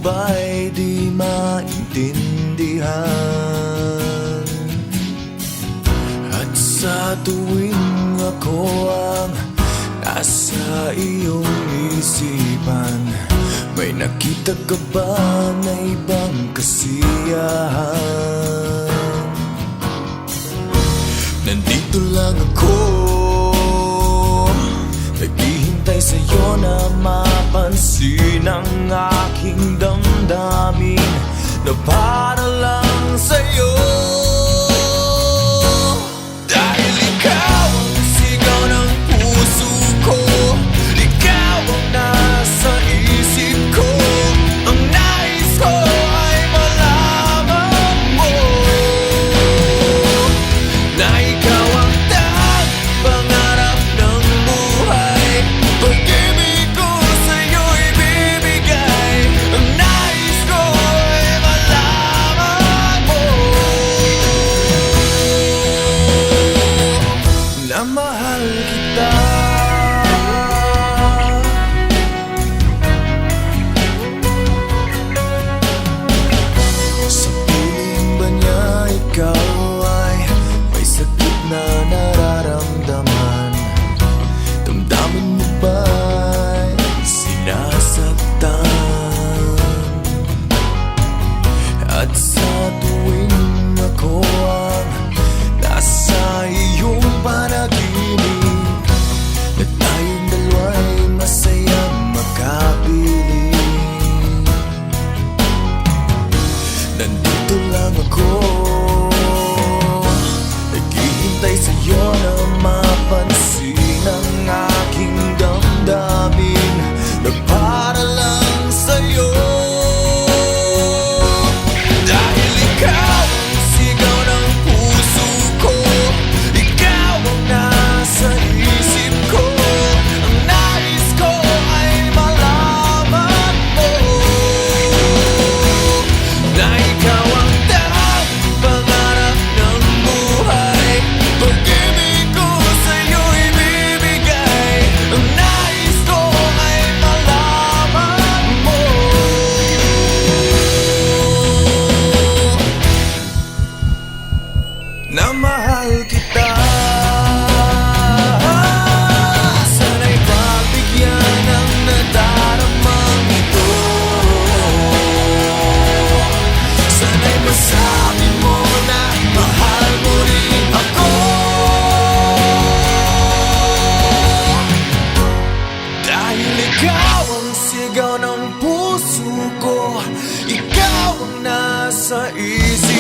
ba'y di maintindihan? At sa tuwing ako ang nasa iyong isipan, may nakita ka ba na ibang kasiyahan? Nandito lang ako, naghihintay sa'yo na mapansin ang aking damdamin na para lang sa'yo. Dahil ikaw ang sigaw ng puso ko, ikaw ang nasa isip ko, ang nais ko ay malaman mo na ikaw ang tanging pangarap ng buhay. Pag-ibig ko sa'yo ibibigay, ang nais ko ay malaman mo na mahal kita. Sa piling ba niya ikaw ay may sakit na nararamdaman? Damdamin mo ba'y sinasaktan? At sa tuwing ako ang nasa iyong panaginip, na tayong dalawa'y masayang makapiling, nandito lang ako, naghihintay sa'yo na mapansin ang aking damdamin na para lang sa'yo. Dahil ikaw ang sigaw ng puso ko, ikaw ang nasa isip ko, ang nais ko ay malaman mo na ikaw ang tanging pangarap ng buhay. Pag-ibig ko sa'yo ibibigay, ang nais ko ay malaman mo na mahal kita. Sana'y pagbigyan ng nadaramang ito, sana'y masabi mo na mahal mo rin ako. Dahil ikaw ang sigaw ng puso ko, ikaw ang nasa isip